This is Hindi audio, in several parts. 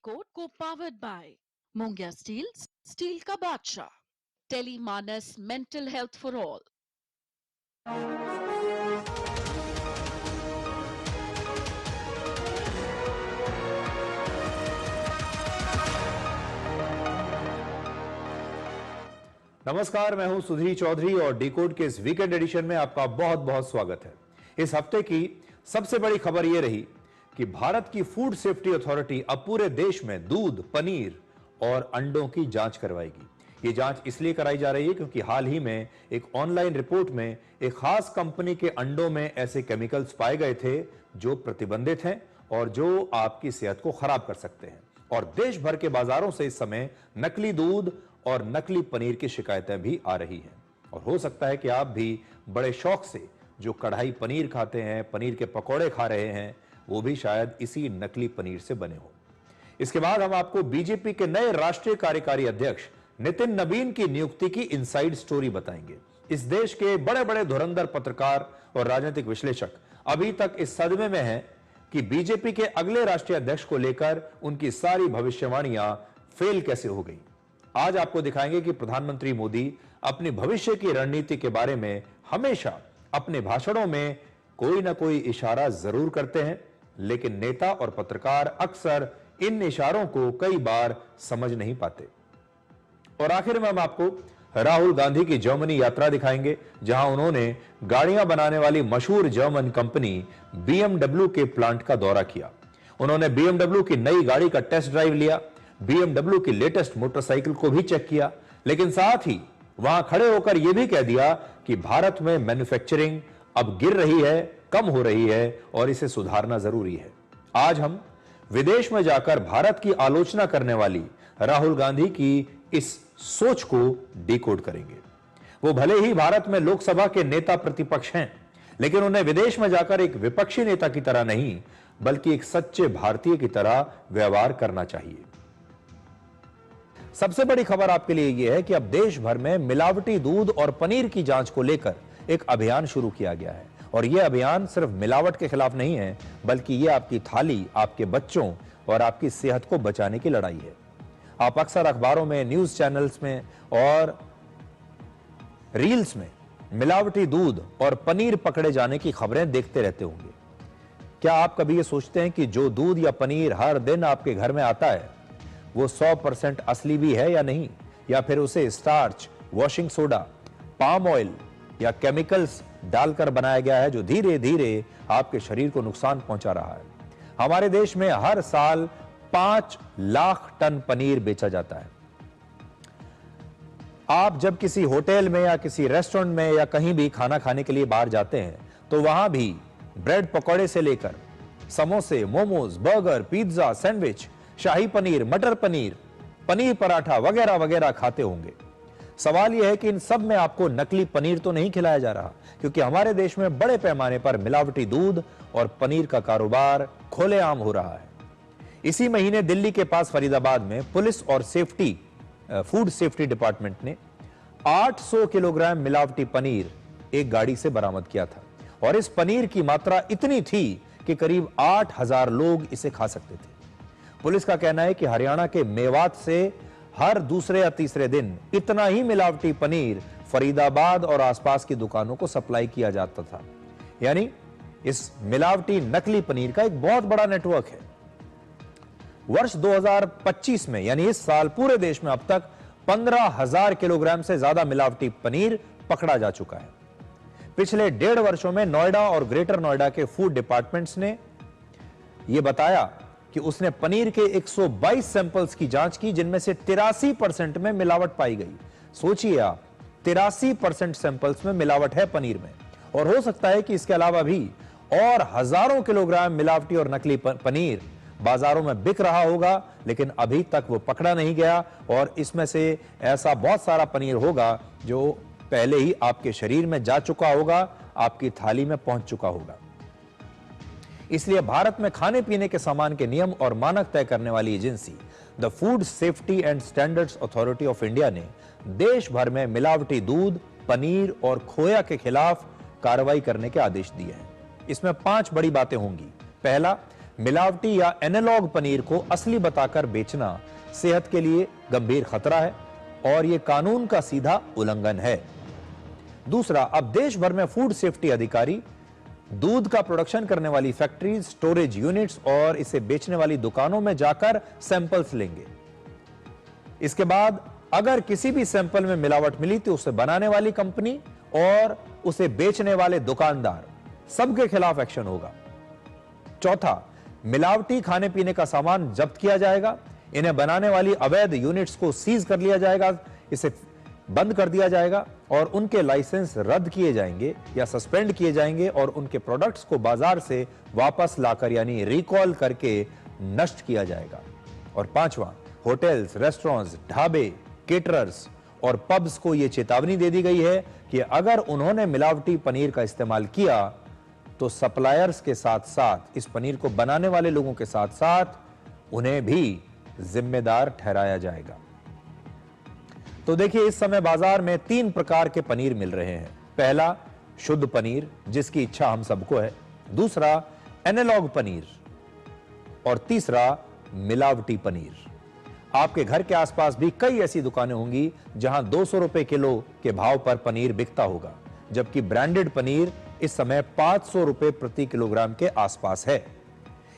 डिकोड को powered by Mungiya steel, steel का बादशाह, Telemanas mental health for all. नमस्कार, मैं हूं सुधीर चौधरी और डिकोड के इस वीकेंड एडिशन में आपका बहुत बहुत स्वागत है। इस हफ्ते की सबसे बड़ी खबर यह रही कि भारत की फूड सेफ्टी अथॉरिटी अब पूरे देश में दूध, पनीर और अंडों की जांच करवाएगी। ये जांच इसलिए कराई जा रही है क्योंकि हाल ही में एक ऑनलाइन रिपोर्ट में एक खास कंपनी के अंडों में ऐसे केमिकल्स पाए गए थे जो प्रतिबंधित हैं और जो आपकी सेहत को खराब कर सकते हैं। और देश भर के बाजारों से इस समय नकली दूध और नकली पनीर की शिकायतें भी आ रही हैं। और हो सकता है कि आप भी बड़े शौक से जो कढ़ाई पनीर खाते हैं, पनीर के पकौड़े खा रहे हैं, वो भी शायद इसी नकली पनीर से बने हो। इसके बाद हम आपको बीजेपी के नए राष्ट्रीय कार्यकारी अध्यक्ष नितिन नवीन की नियुक्ति की इनसाइड स्टोरी बताएंगे। इस देश के बड़े बड़े धुरंधर पत्रकार और राजनीतिक विश्लेषक अभी तक इस सदमे में हैं कि बीजेपी के अगले राष्ट्रीय अध्यक्ष को लेकर उनकी सारी भविष्यवाणियां फेल कैसे हो गई। आज आपको दिखाएंगे कि प्रधानमंत्री मोदी अपनी भविष्य की रणनीति के बारे में हमेशा अपने भाषणों में कोई ना कोई इशारा जरूर करते हैं, लेकिन नेता और पत्रकार अक्सर इन इशारों को कई बार समझ नहीं पाते। और आखिर में हम आपको राहुल गांधी की जर्मनी यात्रा दिखाएंगे, जहां उन्होंने गाड़ियां बनाने वाली मशहूर जर्मन कंपनी BMW के प्लांट का दौरा किया। उन्होंने BMW की नई गाड़ी का टेस्ट ड्राइव लिया, BMW की लेटेस्ट मोटरसाइकिल को भी चेक किया, लेकिन साथ ही वहां खड़े होकर यह भी कह दिया कि भारत में मैन्युफैक्चरिंग अब गिर रही है, कम हो रही है और इसे सुधारना जरूरी है। आज हम विदेश में जाकर भारत की आलोचना करने वाली राहुल गांधी की इस सोच को डिकोड करेंगे। वो भले ही भारत में लोकसभा के नेता प्रतिपक्ष हैं, लेकिन उन्हें विदेश में जाकर एक विपक्षी नेता की तरह नहीं, बल्कि एक सच्चे भारतीय की तरह व्यवहार करना चाहिए। सबसे बड़ी खबर आपके लिए यह है कि अब देश भर में मिलावटी दूध और पनीर की जांच को लेकर एक अभियान शुरू किया गया है। और यह अभियान सिर्फ मिलावट के खिलाफ नहीं है, बल्कि यह आपकी थाली, आपके बच्चों और आपकी सेहत को बचाने की लड़ाई है। आप अक्सर अखबारों में, न्यूज चैनल्स में और रील्स में मिलावटी दूध और पनीर पकड़े जाने की खबरें देखते रहते होंगे। क्या आप कभी यह सोचते हैं कि जो दूध या पनीर हर दिन आपके घर में आता है वो 100% असली भी है या नहीं, या फिर उसे starch, washing soda, palm oil या केमिकल्स डालकर बनाया गया है जो धीरे धीरे आपके शरीर को नुकसान पहुंचा रहा है। हमारे देश में हर साल 5 लाख टन पनीर बेचा जाता है। आप जब किसी होटल में या किसी रेस्टोरेंट में या कहीं भी खाना खाने के लिए बाहर जाते हैं तो वहां भी ब्रेड पकौड़े से लेकर समोसे, मोमोज, बर्गर, पिज्जा, सैंडविच, शाही पनीर, मटर पनीर, पनीर पराठा वगैरह वगैरह खाते होंगे। सवाल यह है कि इन सब में आपको नकली पनीर तो नहीं खिलाया जा रहा, क्योंकि हमारे देश में बड़े पैमाने पर मिलावटी दूध और पनीर का कारोबार खुलेआम हो रहा है। इसी महीने दिल्ली के पास फरीदाबाद में पुलिस और फूड सेफ्टी डिपार्टमेंट ने 800 किलोग्राम मिलावटी पनीर एक गाड़ी से बरामद किया था। और इस पनीर की मात्रा इतनी थी कि करीब 8000 लोग इसे खा सकते थे। पुलिस का कहना है कि हरियाणा के मेवात से हर दूसरे या तीसरे दिन इतना ही मिलावटी पनीर फरीदाबाद और आसपास की दुकानों को सप्लाई किया जाता था। यानी इस मिलावटी नकली पनीर का एक बहुत बड़ा नेटवर्क है। वर्ष 2025 में यानी इस साल पूरे देश में अब तक 15,000 किलोग्राम से ज्यादा मिलावटी पनीर पकड़ा जा चुका है। पिछले 1.5 वर्षों में नोएडा और ग्रेटर नोएडा के फूड डिपार्टमेंट्स ने यह बताया कि उसने पनीर के 122 सैंपल्स की जांच की, जिनमें से 83% में मिलावट पाई गई। सोचिए आप, 83% सैंपल्स में मिलावट है पनीर में। और हो सकता है कि इसके अलावा भी और हजारों किलोग्राम मिलावटी और नकली पनीर बाजारों में बिक रहा होगा, लेकिन अभी तक वो पकड़ा नहीं गया। और इसमें से ऐसा बहुत सारा पनीर होगा जो पहले ही आपके शरीर में जा चुका होगा, आपकी थाली में पहुंच चुका होगा। इसलिए भारत में खाने पीने के सामान के नियम और मानक तय करने वाली agency the food safety and standards authority of India ने देश भर में मिलावटी दूध, पनीर और खोया के खिलाफ कार्रवाई करने के आदेश दिए हैं। इसमें 5 बड़ी बातें होंगी। पहला, मिलावटी या एनालॉग पनीर को असली बताकर बेचना सेहत के लिए गंभीर खतरा है और यह कानून का सीधा उल्लंघन है। दूसरा, अब देश भर में फूड सेफ्टी अधिकारी दूध का प्रोडक्शन करने वाली फैक्ट्रीज, स्टोरेज यूनिट्स और इसे बेचने वाली दुकानों में जाकर सैंपल्स लेंगे। इसके बाद अगर किसी भी सैंपल में मिलावट मिली तो उसे बनाने वाली कंपनी और उसे बेचने वाले दुकानदार सबके खिलाफ एक्शन होगा। चौथा, मिलावटी खाने पीने का सामान जब्त किया जाएगा। इन्हें बनाने वाली अवैध यूनिट्स को सीज कर लिया जाएगा, इसे बंद कर दिया जाएगा और उनके लाइसेंस रद्द किए जाएंगे या सस्पेंड किए जाएंगे और उनके प्रोडक्ट्स को बाजार से वापस लाकर यानी रिकॉल करके नष्ट किया जाएगा। और पांचवा, होटल्स, रेस्टोरेंट्स, ढाबे, केटरर्स और पब्स को यह चेतावनी दे दी गई है कि अगर उन्होंने मिलावटी पनीर का इस्तेमाल किया तो सप्लायर्स के साथ साथ इस पनीर को बनाने वाले लोगों के साथ साथ उन्हें भी जिम्मेदार ठहराया जाएगा। तो देखिए, इस समय बाजार में 3 प्रकार के पनीर मिल रहे हैं। पहला, शुद्ध पनीर, जिसकी इच्छा हम सबको है। दूसरा, एनालॉग पनीर और तीसरा, मिलावटी पनीर। आपके घर के आसपास भी कई ऐसी दुकानें होंगी जहां 200 रुपए किलो के भाव पर पनीर बिकता होगा, जबकि ब्रांडेड पनीर इस समय 500 रुपए प्रति किलोग्राम के आसपास है।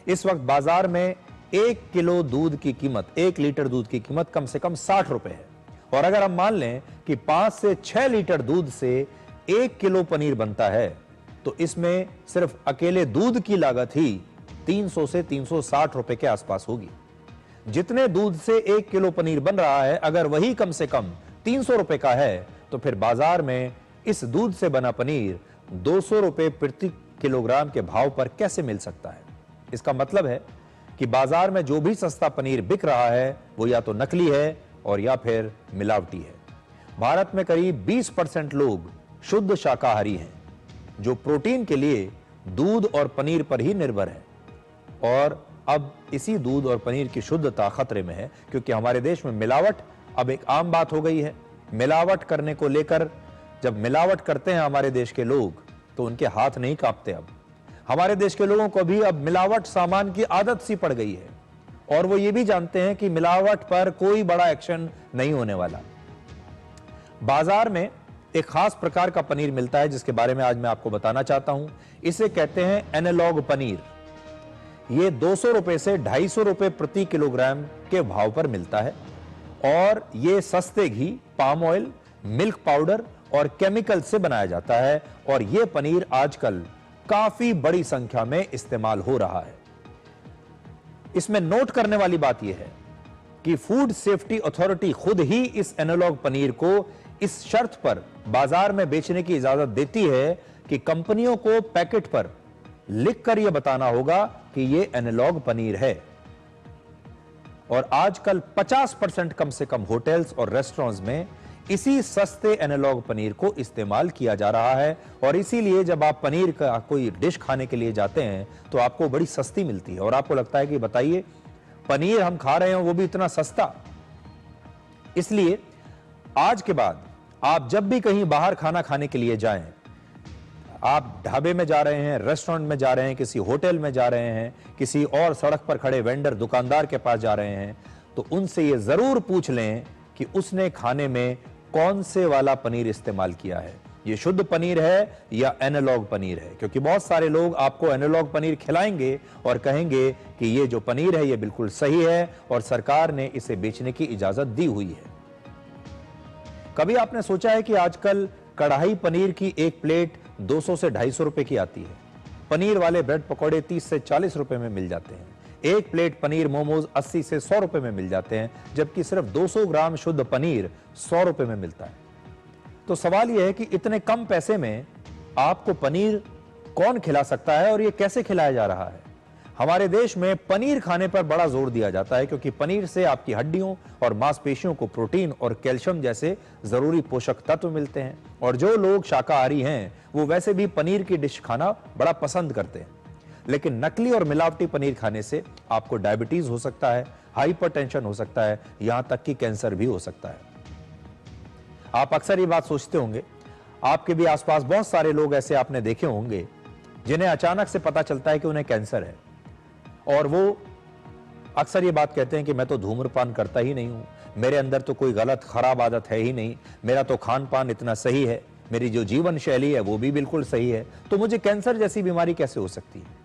इस वक्त बाजार में 1 किलो दूध की कीमत, 1 लीटर दूध की कीमत कम से कम 60 रुपए है। और अगर हम मान लें कि 5 से 6 लीटर दूध से 1 किलो पनीर बनता है तो इसमें सिर्फ अकेले दूध की लागत ही 300 से 360 रुपए के आसपास होगी। जितने दूध से 1 किलो पनीर बन रहा है, अगर वही कम से कम 300 रुपए का है तो फिर बाजार में इस दूध से बना पनीर 200 रुपए प्रति किलोग्राम के भाव पर कैसे मिल सकता है? इसका मतलब है कि बाजार में जो भी सस्ता पनीर बिक रहा है वो या तो नकली है और या फिर मिलावटी है। भारत में करीब 20% लोग शुद्ध शाकाहारी हैं, जो प्रोटीन के लिए दूध और पनीर पर ही निर्भर है। और अब इसी दूध और पनीर की शुद्धता खतरे में है, क्योंकि हमारे देश में मिलावट अब एक आम बात हो गई है। मिलावट करने को लेकर जब मिलावट करते हैं हमारे देश के लोग तो उनके हाथ नहीं कांपते। अब हमारे देश के लोगों को भी अब मिलावट सामान की आदत सी पड़ गई है और वो ये भी जानते हैं कि मिलावट पर कोई बड़ा एक्शन नहीं होने वाला। बाजार में एक खास प्रकार का पनीर मिलता है जिसके बारे में आज मैं आपको बताना चाहता हूं। इसे कहते हैं एनालॉग पनीर। ये 200 रुपए से 250 रुपए प्रति किलोग्राम के भाव पर मिलता है और ये सस्ते घी, पाम ऑयल, मिल्क पाउडर और केमिकल से बनाया जाता है और यह पनीर आजकल काफी बड़ी संख्या में इस्तेमाल हो रहा है। इसमें नोट करने वाली बात यह है कि फूड सेफ्टी अथॉरिटी खुद ही इस एनालॉग पनीर को इस शर्त पर बाजार में बेचने की इजाजत देती है कि कंपनियों को पैकेट पर लिखकर यह बताना होगा कि यह एनालॉग पनीर है। और आजकल 50% कम से कम होटल्स और रेस्टोरेंट्स में इसी सस्ते एनालॉग पनीर को इस्तेमाल किया जा रहा है और इसीलिए जब आप पनीर का कोई डिश खाने के लिए जाते हैं तो आपको बड़ी सस्ती मिलती है और आपको लगता है कि बताइए, पनीर हम खा रहे हैं वो भी इतना सस्ता। इसलिए आज के बाद आप जब भी कहीं बाहर खाना खाने के लिए जाएं, आप ढाबे में जा रहे हैं, रेस्टोरेंट में जा रहे हैं, किसी होटल में जा रहे हैं, किसी और सड़क पर खड़े वेंडर दुकानदार के पास जा रहे हैं, तो उनसे यह जरूर पूछ लें कि उसने खाने में कौन से वाला पनीर इस्तेमाल किया है, ये शुद्ध पनीर है या एनालॉग पनीर है। क्योंकि बहुत सारे लोग आपको एनालॉग पनीर खिलाएंगे और कहेंगे कि ये जो पनीर है ये बिल्कुल सही है और सरकार ने इसे बेचने की इजाजत दी हुई है। कभी आपने सोचा है कि आजकल कढ़ाई पनीर की एक प्लेट 200 से 250 रुपए की आती है। पनीर वाले ब्रेड पकौड़े 30 से 40 रुपए में मिल जाते हैं। एक प्लेट पनीर मोमोज 80 से 100 रुपए में मिल जाते हैं, जबकि सिर्फ 200 ग्राम शुद्ध पनीर 100 रुपए में मिलता है। तो सवाल यह है कि इतने कम पैसे में आपको पनीर कौन खिला सकता है और यह कैसे खिलाया जा रहा है? हमारे देश में पनीर खाने पर बड़ा जोर दिया जाता है क्योंकि पनीर से आपकी हड्डियों और मांसपेशियों को प्रोटीन और कैल्शियम जैसे जरूरी पोषक तत्व मिलते हैं और जो लोग शाकाहारी हैं वो वैसे भी पनीर की डिश खाना बड़ा पसंद करते हैं। लेकिन नकली और मिलावटी पनीर खाने से आपको डायबिटीज हो सकता है, हाइपरटेंशन हो सकता है, यहां तक कि कैंसर भी हो सकता है। आप अक्सर ये बात सोचते होंगे, आपके भी आसपास बहुत सारे लोग ऐसे आपने देखे होंगे जिन्हें अचानक से पता चलता है कि उन्हें कैंसर है और वो अक्सर ये बात कहते हैं कि मैं तो धूम्रपान करता ही नहीं हूं, मेरे अंदर तो कोई गलत खराब आदत है ही नहीं, मेरा तो खान पान इतना सही है, मेरी जो जीवन शैली है वो भी बिल्कुल सही है, तो मुझे कैंसर जैसी बीमारी कैसे हो सकती है?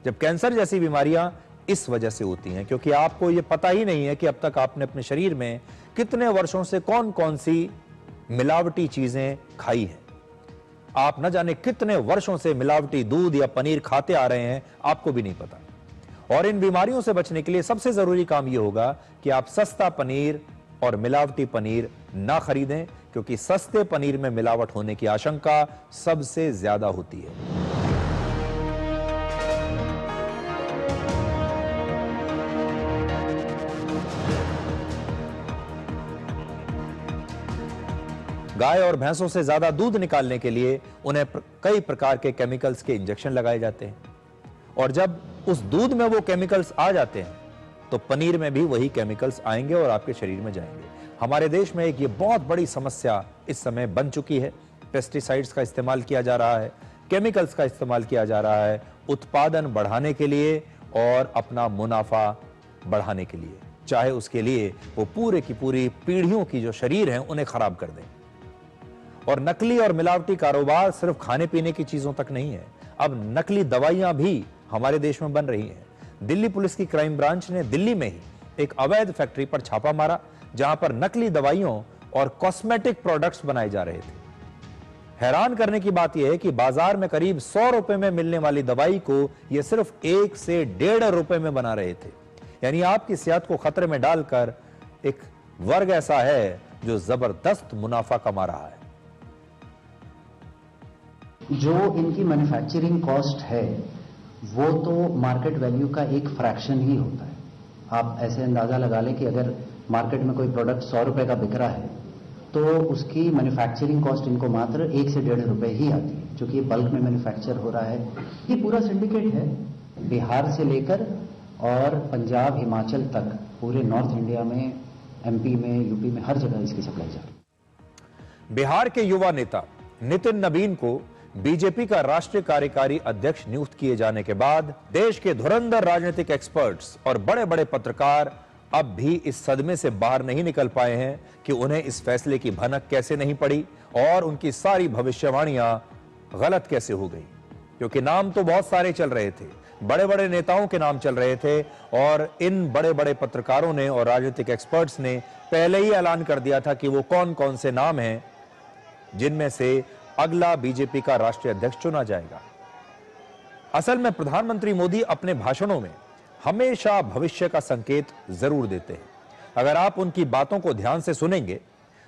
जब कैंसर जैसी बीमारियां इस वजह से होती हैं क्योंकि आपको ये पता ही नहीं है कि अब तक आपने अपने शरीर में कितने वर्षों से कौन कौन सी मिलावटी चीजें खाई हैं। आप न जाने कितने वर्षों से मिलावटी दूध या पनीर खाते आ रहे हैं, आपको भी नहीं पता। और इन बीमारियों से बचने के लिए सबसे जरूरी काम यह होगा कि आप सस्ता पनीर और मिलावटी पनीर ना खरीदें, क्योंकि सस्ते पनीर में मिलावट होने की आशंका सबसे ज्यादा होती है। गाय और भैंसों से ज्यादा दूध निकालने के लिए उन्हें कई प्रकार के केमिकल्स के इंजेक्शन लगाए जाते हैं, और जब उस दूध में वो केमिकल्स आ जाते हैं तो पनीर में भी वही केमिकल्स आएंगे और आपके शरीर में जाएंगे। हमारे देश में एक ये बहुत बड़ी समस्या इस समय बन चुकी है। पेस्टिसाइड्स का इस्तेमाल किया जा रहा है, केमिकल्स का इस्तेमाल किया जा रहा है उत्पादन बढ़ाने के लिए और अपना मुनाफा बढ़ाने के लिए, चाहे उसके लिए वो पूरे की पूरी पीढ़ियों की जो शरीर हैं उन्हें खराब कर दें। और नकली और मिलावटी कारोबार सिर्फ खाने पीने की चीजों तक नहीं है, अब नकली दवाइयां भी हमारे देश में बन रही हैं। दिल्ली पुलिस की क्राइम ब्रांच ने दिल्ली में ही एक अवैध फैक्ट्री पर छापा मारा, जहां पर नकली दवाइयों और कॉस्मेटिक प्रोडक्ट्स बनाए जा रहे थे। हैरान करने की बात यह है कि बाजार में करीब 100 रुपए में मिलने वाली दवाई को यह सिर्फ 1 से 1.5 रुपए में बना रहे थे। यानी आपकी सेहत को खतरे में डालकर एक वर्ग ऐसा है जो जबरदस्त मुनाफा कमा रहा है। जो इनकी मैन्युफैक्चरिंग कॉस्ट है वो तो मार्केट वैल्यू का एक फ्रैक्शन ही होता है। आप ऐसे अंदाजा लगा लें कि अगर मार्केट में कोई प्रोडक्ट 100 रुपए का बिक रहा है तो उसकी मैन्युफैक्चरिंग कॉस्ट इनको मात्र 1 से 1.5 रुपए ही आती है, जो कि बल्क में मैन्युफैक्चर हो रहा है। ये पूरा सिंडिकेट है, बिहार से लेकर और पंजाब हिमाचल तक पूरे नॉर्थ इंडिया में, एमपी में, यूपी में, हर जगह इसकी सप्लाई जा रही है। बिहार के युवा नेता नितिन नवीन को बीजेपी का राष्ट्रीय कार्यकारी अध्यक्ष नियुक्त किए जाने के बाद देश के धुरंधर राजनीतिक एक्सपर्ट्स और बड़े बड़े पत्रकार अब भी इस सदमे से बाहर नहीं निकल पाए हैं कि उन्हें इस फैसले की भनक कैसे नहीं पड़ी और उनकी सारी भविष्यवाणियां गलत कैसे हो गई। क्योंकि नाम तो बहुत सारे चल रहे थे, बड़े बड़े नेताओं के नाम चल रहे थे, और इन बड़े बड़े पत्रकारों ने और राजनीतिक एक्सपर्ट्स ने पहले ही ऐलान कर दिया था कि वो कौन कौन से नाम हैं जिनमें से अगला बीजेपी का राष्ट्रीय अध्यक्ष चुना जाएगा। असल में प्रधानमंत्री मोदी अपने भाषणों में हमेशा भविष्य का संकेत जरूर देते हैं। अगर आप उनकी बातों को ध्यान से सुनेंगे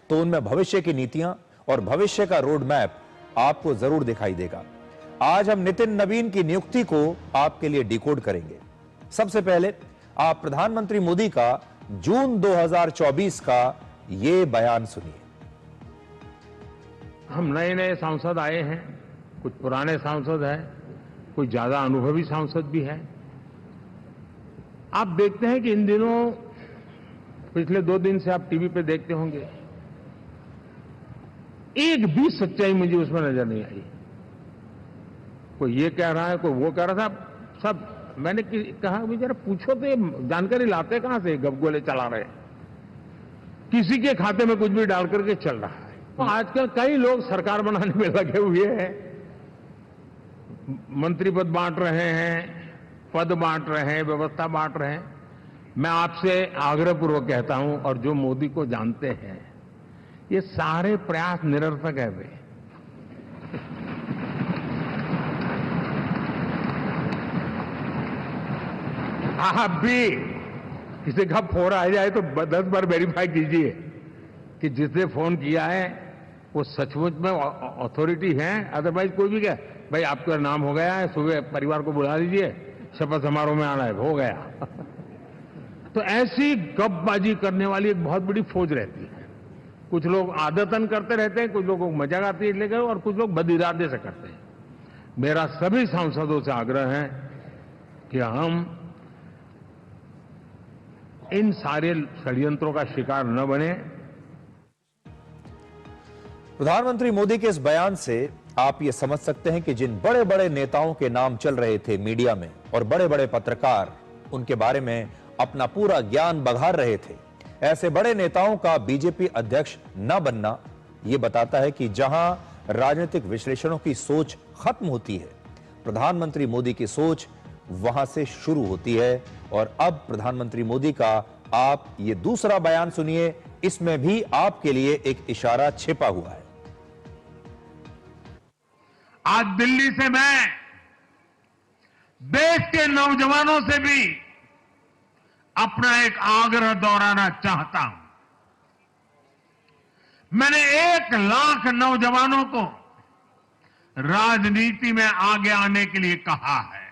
तो उनमें भविष्य की नीतियां और भविष्य का रोड मैप आपको जरूर दिखाई देगा। आज हम नितिन नवीन की नियुक्ति को आपके लिए डिकोड करेंगे। सबसे पहले आप प्रधानमंत्री मोदी का जून 2024 का ये बयान सुनिए। हम नए नए सांसद आए हैं, कुछ पुराने सांसद हैं, कुछ ज्यादा अनुभवी सांसद भी हैं। आप देखते हैं कि इन दिनों पिछले 2 दिन से आप टीवी पे देखते होंगे, एक भी सच्चाई मुझे उसमें नजर नहीं आई। कोई ये कह रहा है, कोई वो कह रहा था, सब मैंने कहा भी जरा पूछो तो ये जानकारी लाते कहां से, गपगोले चला रहे, किसी के खाते में कुछ भी डाल करके चल रहा है। तो आजकल कई लोग सरकार बनाने में लगे हुए हैं, मंत्री पद बांट रहे हैं, पद बांट रहे हैं, व्यवस्था बांट रहे हैं। मैं आपसे आग्रहपूर्वक कहता हूं, और जो मोदी को जानते हैं, ये सारे प्रयास निरर्थक है। वे आप भी किसी का फोन आ जाए तो 10 बार वेरीफाई कीजिए कि जिसने फोन किया है वो सचमुच में अथॉरिटी है। अदरवाइज कोई भी कहे भाई आपका नाम हो गया है, सुबह परिवार को बुला लीजिए, शपथ समारोह में आना है, हो गया। तो ऐसी गपबाजी करने वाली एक बहुत बड़ी फौज रहती है। कुछ लोग आदतन करते रहते हैं, कुछ लोगों को मजाक आती है लेकर, और कुछ लोग बदइरादे से करते हैं। मेरा सभी सांसदों से आग्रह है कि हम इन सारे षड्यंत्रों का शिकार न बने। प्रधानमंत्री मोदी के इस बयान से आप ये समझ सकते हैं कि जिन बड़े बड़े नेताओं के नाम चल रहे थे मीडिया में और बड़े बड़े पत्रकार, उनके बारे में अपना पूरा ज्ञान बघार रहे थे। ऐसे बड़े नेताओं का बीजेपी अध्यक्ष न बनना यह बताता है कि जहां राजनीतिक विश्लेषणों की सोच खत्म होती है, प्रधानमंत्री मोदी की सोच वहां से शुरू होती है। और अब प्रधानमंत्री मोदी का आप ये दूसरा बयान सुनिए, इसमें भी आपके लिए एक इशारा छिपा हुआ है। आज दिल्ली से मैं देश के नौजवानों से भी अपना एक आग्रह दोहराना चाहता हूं। मैंने 1 लाख नौजवानों को राजनीति में आगे आने के लिए कहा है।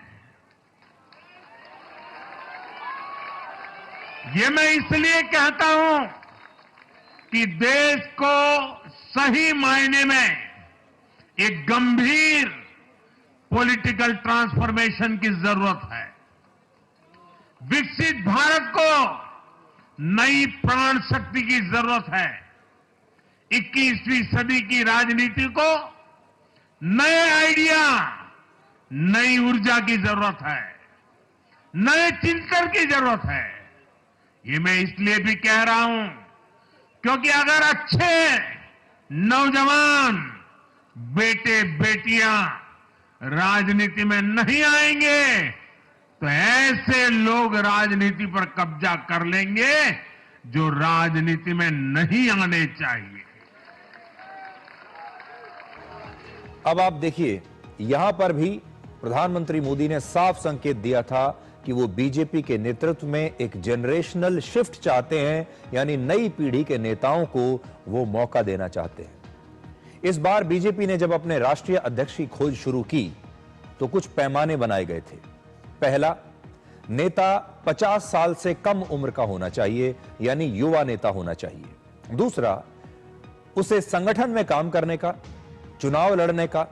ये मैं इसलिए कहता हूं कि देश को सही मायने में एक गंभीर पॉलिटिकल ट्रांसफॉर्मेशन की जरूरत है। विकसित भारत को नई प्राण शक्ति की जरूरत है। 21वीं सदी की राजनीति को नए आइडिया, नई ऊर्जा की जरूरत है, नए चिंतन की जरूरत है। ये मैं इसलिए भी कह रहा हूं क्योंकि अगर अच्छे नौजवान बेटे बेटियां राजनीति में नहीं आएंगे तो ऐसे लोग राजनीति पर कब्जा कर लेंगे जो राजनीति में नहीं आने चाहिए। अब आप देखिए, यहां पर भी प्रधानमंत्री मोदी ने साफ संकेत दिया था कि वो बीजेपी के नेतृत्व में एक जनरेशनल शिफ्ट चाहते हैं, यानी नई पीढ़ी के नेताओं को वो मौका देना चाहते हैं। इस बार बीजेपी ने जब अपने राष्ट्रीय अध्यक्ष की खोज शुरू की तो कुछ पैमाने बनाए गए थे। पहला, नेता 50 साल से कम उम्र का होना चाहिए, यानी युवा नेता होना चाहिए। दूसरा, उसे संगठन में काम करने का, चुनाव लड़ने का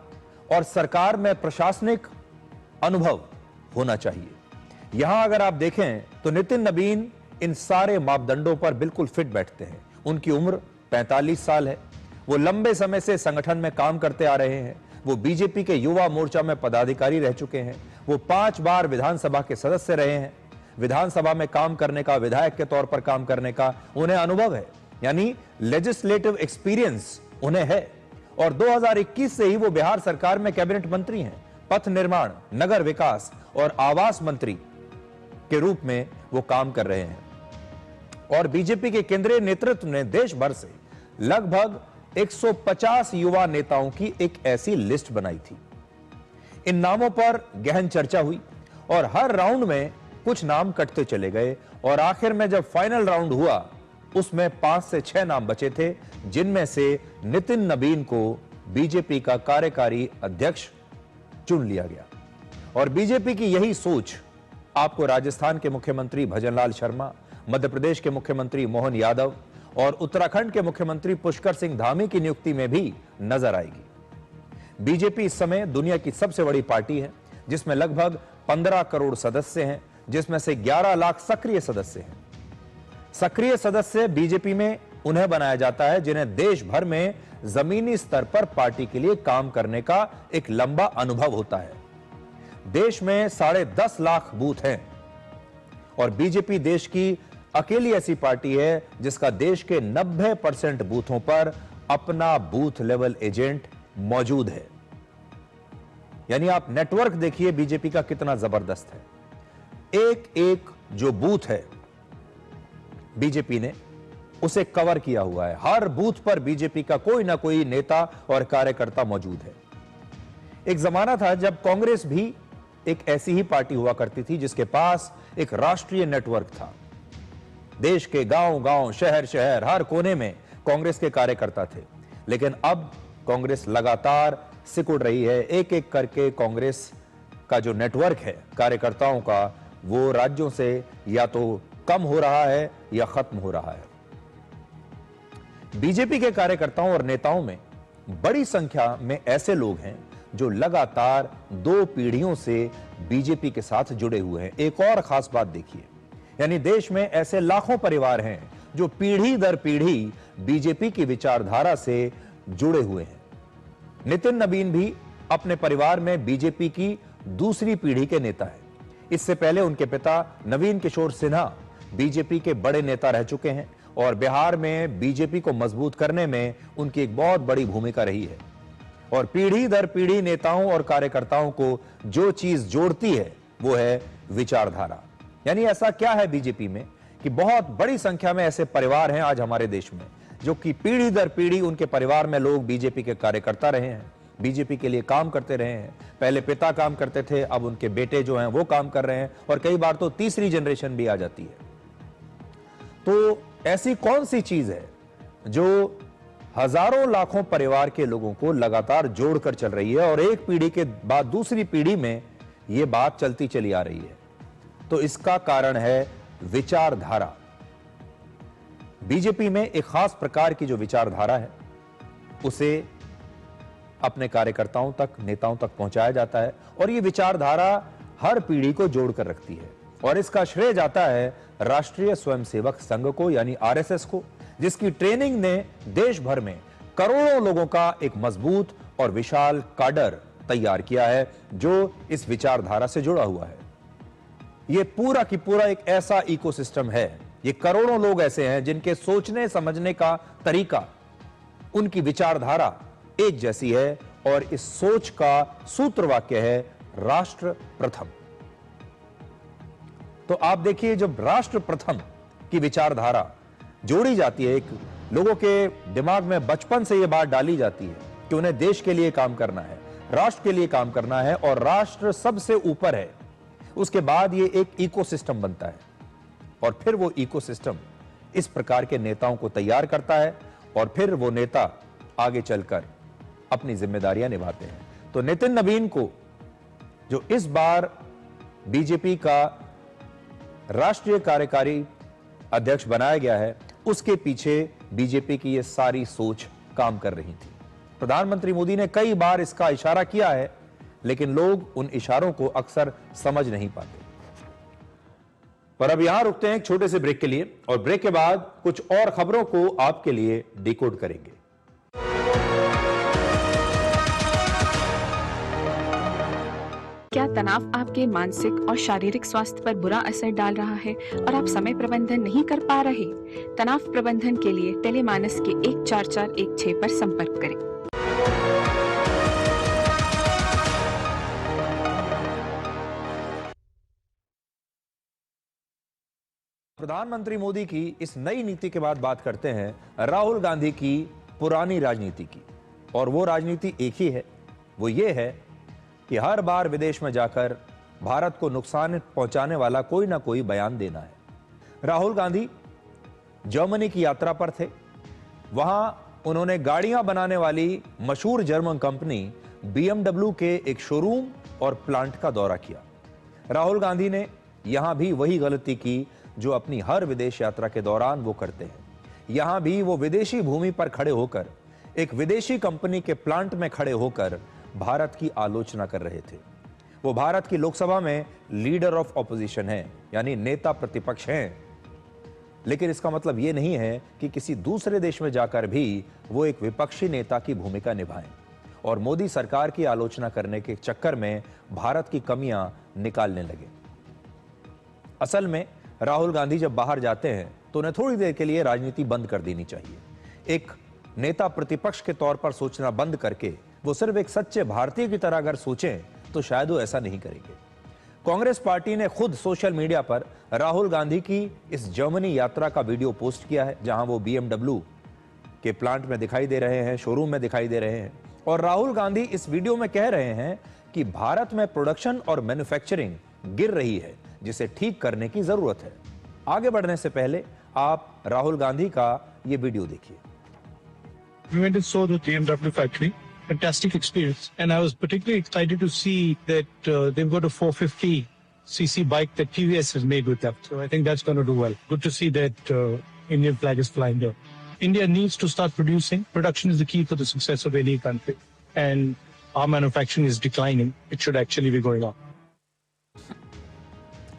और सरकार में प्रशासनिक अनुभव होना चाहिए। यहां अगर आप देखें तो नितिन नबीन इन सारे मापदंडों पर बिल्कुल फिट बैठते हैं। उनकी उम्र 45 साल है। वो लंबे समय से संगठन में काम करते आ रहे हैं। वो बीजेपी के युवा मोर्चा में पदाधिकारी रह चुके हैं। वो 5 बार विधानसभा के सदस्य रहे हैं। विधानसभा में काम करने का, विधायक के तौर पर काम करने का उन्हें अनुभव है, यानी लेजिस्लेटिव एक्सपीरियंस उन्हें है। और 2021 से ही वो बिहार सरकार में कैबिनेट मंत्री हैं। पथ निर्माण, नगर विकास और आवास मंत्री के रूप में वो काम कर रहे हैं। और बीजेपी के केंद्रीय नेतृत्व ने देश भर से लगभग 150 युवा नेताओं की एक ऐसी लिस्ट बनाई थी। इन नामों पर गहन चर्चा हुई और हर राउंड में कुछ नाम कटते चले गए और आखिर में जब फाइनल राउंड हुआ उसमें 5 से 6 नाम बचे थे, जिनमें से नितिन नबीन को बीजेपी का कार्यकारी अध्यक्ष चुन लिया गया। और बीजेपी की यही सोच आपको राजस्थान के मुख्यमंत्री भजनलाल शर्मा, मध्य प्रदेश के मुख्यमंत्री मोहन यादव और उत्तराखंड के मुख्यमंत्री पुष्कर सिंह धामी की नियुक्ति में भी नजर आएगी। बीजेपी इस समय दुनिया की सबसे बड़ी पार्टी है, जिसमें लगभग 15 करोड़ सदस्य हैं, जिसमें से 11 लाख सक्रिय सदस्य हैं। सक्रिय सदस्य बीजेपी में उन्हें बनाया जाता है जिन्हें देश भर में जमीनी स्तर पर पार्टी के लिए काम करने का एक लंबा अनुभव होता है। देश में 10.5 लाख बूथ हैं और बीजेपी देश की अकेली ऐसी पार्टी है जिसका देश के 90% बूथों पर अपना बूथ लेवल एजेंट मौजूद है। यानी आप नेटवर्क देखिए बीजेपी का कितना जबरदस्त है। एक एक जो बूथ है बीजेपी ने उसे कवर किया हुआ है। हर बूथ पर बीजेपी का कोई ना कोई नेता और कार्यकर्ता मौजूद है। एक जमाना था जब कांग्रेस भी एक ऐसी ही पार्टी हुआ करती थी जिसके पास एक राष्ट्रीय नेटवर्क था। देश के गांव-गांव, शहर-शहर, हर कोने में कांग्रेस के कार्यकर्ता थे। लेकिन अब कांग्रेस लगातार सिकुड़ रही है। एक एक करके कांग्रेस का जो नेटवर्क है कार्यकर्ताओं का, वो राज्यों से या तो कम हो रहा है या खत्म हो रहा है। बीजेपी के कार्यकर्ताओं और नेताओं में बड़ी संख्या में ऐसे लोग हैं जो लगातार 2 पीढ़ियों से बीजेपी के साथ जुड़े हुए हैं। एक और खास बात देखिए, यानी देश में ऐसे लाखों परिवार हैं जो पीढ़ी दर पीढ़ी बीजेपी की विचारधारा से जुड़े हुए हैं। नितिन नबीन भी अपने परिवार में बीजेपी की दूसरी पीढ़ी के नेता हैं। इससे पहले उनके पिता नवीन किशोर सिन्हा बीजेपी के बड़े नेता रह चुके हैं और बिहार में बीजेपी को मजबूत करने में उनकी एक बहुत बड़ी भूमिका रही है। और पीढ़ी दर पीढ़ी नेताओं और कार्यकर्ताओं को जो चीज जोड़ती है वो है विचारधारा। यानी ऐसा क्या है बीजेपी में कि बहुत बड़ी संख्या में ऐसे परिवार हैं आज हमारे देश में जो कि पीढ़ी दर पीढ़ी उनके परिवार में लोग बीजेपी के कार्यकर्ता रहे हैं, बीजेपी के लिए काम करते रहे हैं। पहले पिता काम करते थे, अब उनके बेटे जो हैं वो काम कर रहे हैं और कई बार तो तीसरी जनरेशन भी आ जाती है। तो ऐसी कौन सी चीज है जो हजारों लाखों परिवार के लोगों को लगातार जोड़कर चल रही है और एक पीढ़ी के बाद दूसरी पीढ़ी में यह बात चलती चली आ रही है? तो इसका कारण है विचारधारा। बीजेपी में एक खास प्रकार की जो विचारधारा है उसे अपने कार्यकर्ताओं तक, नेताओं तक पहुंचाया जाता है और यह विचारधारा हर पीढ़ी को जोड़कर रखती है। और इसका श्रेय जाता है राष्ट्रीय स्वयंसेवक संघ को, यानी आरएसएस को, जिसकी ट्रेनिंग ने देश भर में करोड़ों लोगों का एक मजबूत और विशाल काडर तैयार किया है जो इस विचारधारा से जुड़ा हुआ है। यह पूरा की पूरा एक ऐसा इकोसिस्टम है, ये करोड़ों लोग ऐसे हैं जिनके सोचने समझने का तरीका, उनकी विचारधारा एक जैसी है और इस सोच का सूत्र वाक्य है राष्ट्र प्रथम। तो आप देखिए, जब राष्ट्र प्रथम की विचारधारा जोड़ी जाती है, एक लोगों के दिमाग में बचपन से यह बात डाली जाती है कि उन्हें देश के लिए काम करना है, राष्ट्र के लिए काम करना है और राष्ट्र सबसे ऊपर है, उसके बाद यह एक इकोसिस्टम बनता है और फिर वो इकोसिस्टम इस प्रकार के नेताओं को तैयार करता है और फिर वो नेता आगे चलकर अपनी जिम्मेदारियां निभाते हैं। तो नितिन नवीन को जो इस बार बीजेपी का राष्ट्रीय कार्यकारी अध्यक्ष बनाया गया है, उसके पीछे बीजेपी की यह सारी सोच काम कर रही थी। प्रधानमंत्री मोदी ने कई बार इसका इशारा किया है, लेकिन लोग उन इशारों को अक्सर समझ नहीं पाते। पर अब यहां रुकते हैं एक छोटे से ब्रेक के लिए और ब्रेक के बाद कुछ और खबरों को आपके लिए डिकोड करेंगे। क्या तनाव आपके मानसिक और शारीरिक स्वास्थ्य पर बुरा असर डाल रहा है और आप समय प्रबंधन नहीं कर पा रहे? तनाव प्रबंधन के लिए टेलीमानस के 14416 पर संपर्क करें। प्रधानमंत्री मोदी की इस नई नीति के बाद बात करते हैं राहुल गांधी की पुरानी राजनीति की। और वो राजनीति एक ही है, वो ये है कि हर बार विदेश में जाकर भारत को नुकसान पहुंचाने वाला कोई ना कोई बयान देना है। राहुल गांधी जर्मनी की यात्रा पर थे, वहां उन्होंने गाड़ियां बनाने वाली मशहूर जर्मन कंपनी BMW के एक शोरूम और प्लांट का दौरा किया। राहुल गांधी ने यहां भी वही गलती की जो अपनी हर विदेश यात्रा के दौरान वो करते हैं। यहां भी वो विदेशी भूमि पर खड़े होकर, एक विदेशी कंपनी के प्लांट में खड़े होकर भारत की आलोचना कर रहे थे। वो भारत की लोकसभा में लीडर ऑफ ऑपोजिशन हैं, यानी नेता प्रतिपक्ष हैं, लेकिन इसका मतलब यह नहीं है कि किसी दूसरे देश में जाकर भी वो एक विपक्षी नेता की भूमिका निभाएं और मोदी सरकार की आलोचना करने के चक्कर में भारत की कमियां निकालने लगे। असल में राहुल गांधी जब बाहर जाते हैं तो उन्हें थोड़ी देर के लिए राजनीति बंद कर देनी चाहिए। एक नेता प्रतिपक्ष के तौर पर सोचना बंद करके वो सिर्फ एक सच्चे भारतीय की तरह अगर सोचें तो शायद वो ऐसा नहीं करेंगे। कांग्रेस पार्टी ने खुद सोशल मीडिया पर राहुल गांधी की इस जर्मनी यात्रा का वीडियो पोस्ट किया है, जहां वो BMW के प्लांट में दिखाई दे रहे हैं, शोरूम में दिखाई दे रहे हैं। और राहुल गांधी इस वीडियो में कह रहे हैं कि भारत में प्रोडक्शन और मैन्युफैक्चरिंग गिर रही है, जिसे ठीक करने की जरूरत है। आगे बढ़ने से पहले आप राहुल गांधी का ये वीडियो देखिए। We went and saw the BMW factory. Fantastic experience. And I was particularly excited to see that they've got a 450cc bike that TVS has made with them. So I think that's going to do well. Good to see that Indian flag is flying there. India needs to start producing. Production is the key for the success of any country. And our manufacturing is declining. It should actually be going up.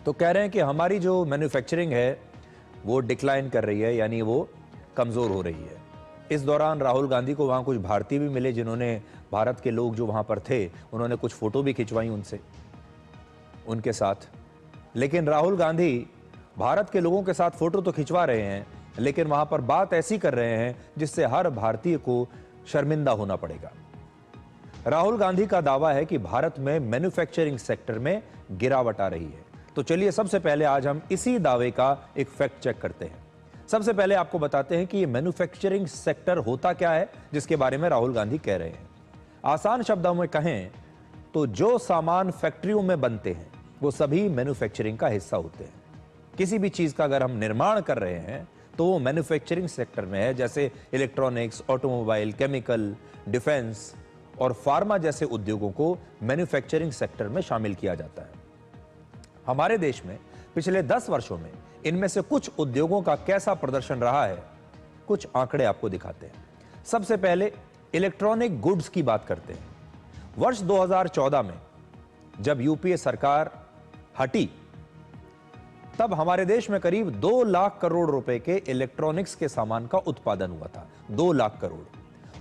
तो कह रहे हैं कि हमारी जो मैन्युफैक्चरिंग है वो डिक्लाइन कर रही है, यानी वो कमजोर हो रही है। इस दौरान राहुल गांधी को वहां कुछ भारतीय भी मिले, जिन्होंने भारत के लोग जो वहां पर थे उन्होंने कुछ फोटो भी खिंचवाई उनसे, उनके साथ। लेकिन राहुल गांधी भारत के लोगों के साथ फोटो तो खिंचवा रहे हैं, लेकिन वहां पर बात ऐसी कर रहे हैं जिससे हर भारतीय को शर्मिंदा होना पड़ेगा। राहुल गांधी का दावा है कि भारत में मैन्युफैक्चरिंग सेक्टर में गिरावट आ रही है। तो चलिए सबसे पहले आज हम इसी दावे का एक फैक्ट चेक करते हैं। सबसे पहले आपको बताते हैं कि ये मैन्युफैक्चरिंग सेक्टर होता क्या है जिसके बारे में राहुल गांधी कह रहे हैं। आसान शब्दों में कहें तो जो सामान फैक्ट्रियों में बनते हैं वो सभी मैन्युफैक्चरिंग का हिस्सा होते हैं। किसी भी चीज का अगर हम निर्माण कर रहे हैं तो वो मैन्युफैक्चरिंग सेक्टर में है, जैसे इलेक्ट्रॉनिक्स, ऑटोमोबाइल, केमिकल, डिफेंस और फार्मा जैसे उद्योगों को मैन्युफैक्चरिंग सेक्टर में शामिल किया जाता है। हमारे देश में पिछले 10 वर्षों में इनमें से कुछ उद्योगों का कैसा प्रदर्शन रहा है, कुछ आंकड़े आपको दिखाते हैं। सबसे पहले इलेक्ट्रॉनिक गुड्स की बात करते हैं। वर्ष 2014 में जब यूपीए सरकार हटी तब हमारे देश में करीब 2 लाख करोड़ रुपए के इलेक्ट्रॉनिक्स के सामान का उत्पादन हुआ था, 2 लाख करोड़।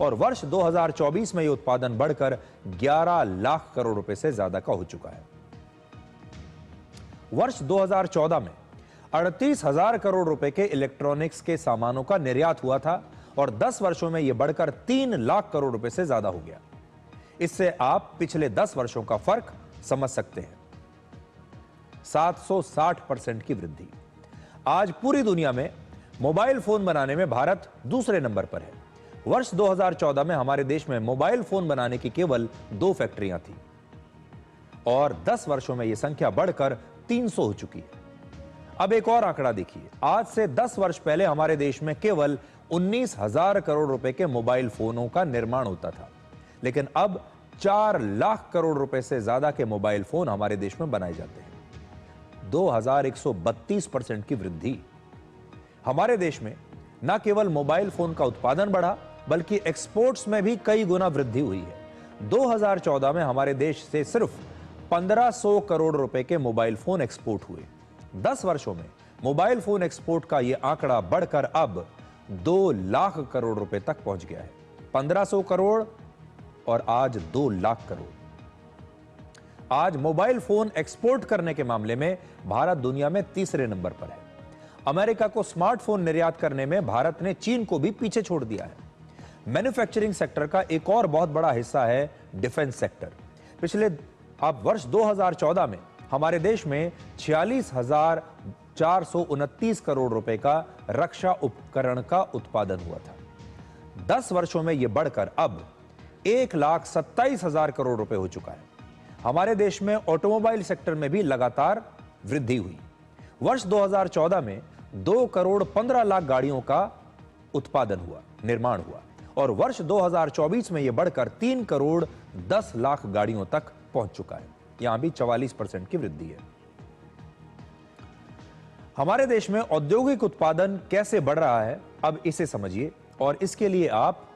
और वर्ष 2024 में यह उत्पादन बढ़कर 11 लाख करोड़ रुपए से ज्यादा का हो चुका है। वर्ष 2014 में 38,000 करोड़ रुपए के इलेक्ट्रॉनिक्स के सामानों का निर्यात हुआ था और 10 वर्षों में यह बढ़कर 3 लाख करोड़ रुपए से ज्यादा हो गया। इससे आप पिछले 10 वर्षों का फर्क समझ सकते हैं। 760% की वृद्धि। आज पूरी दुनिया में मोबाइल फोन बनाने में भारत दूसरे नंबर पर है। वर्ष 2014 में हमारे देश में मोबाइल फोन बनाने की केवल 2 फैक्ट्रियां थी और 10 वर्षों में यह संख्या बढ़कर 300 हो चुकी है। अब एक और आंकड़ा देखिए। आज से 10 वर्ष पहले हमारे देश में केवल 19,000 करोड़ रुपए के मोबाइल फोनों का निर्माण होता था, लेकिन अब 4 लाख करोड़ रुपए से ज्यादा के मोबाइल फोन हमारे देश में बनाए जाते हैं। 2132% की वृद्धि। हमारे देश में न केवल मोबाइल फोन का उत्पादन बढ़ा बल्कि एक्सपोर्ट्स में भी कई गुना वृद्धि हुई है। 2014 में हमारे देश से सिर्फ 1500 करोड़ रुपए के मोबाइल फोन एक्सपोर्ट हुए। 10 वर्षों में मोबाइल फोन एक्सपोर्ट का यह आंकड़ा बढ़कर अब 2 लाख करोड़ रुपए तक पहुंच गया है। 1500 करोड़ और आज 2 लाख करोड़। आज मोबाइल फोन एक्सपोर्ट करने के मामले में भारत दुनिया में तीसरे नंबर पर है। अमेरिका को स्मार्टफोन निर्यात करने में भारत ने चीन को भी पीछे छोड़ दिया है। मैन्युफैक्चरिंग सेक्टर का एक और बहुत बड़ा हिस्सा है डिफेंस सेक्टर। पिछले वर्ष 2014 में हमारे देश में 46,429 करोड़ रुपए का रक्षा उपकरण का उत्पादन हुआ था। 10 वर्षों में यह बढ़कर अब 1,27,000 करोड़ रुपए हो चुका है। हमारे देश में ऑटोमोबाइल सेक्टर में भी लगातार वृद्धि हुई। वर्ष 2014 में 2 करोड़ 15 लाख गाड़ियों का उत्पादन हुआ, निर्माण हुआ और वर्ष 2024 में यह बढ़कर 3 करोड़ 10 लाख गाड़ियों तक पहुंच चुका है। यहां भी 44% की वृद्धि है। हमारे देश में औद्योगिक उत्पादन कैसे बढ़ रहा है, अब इसे समझिए और इसके लिए आप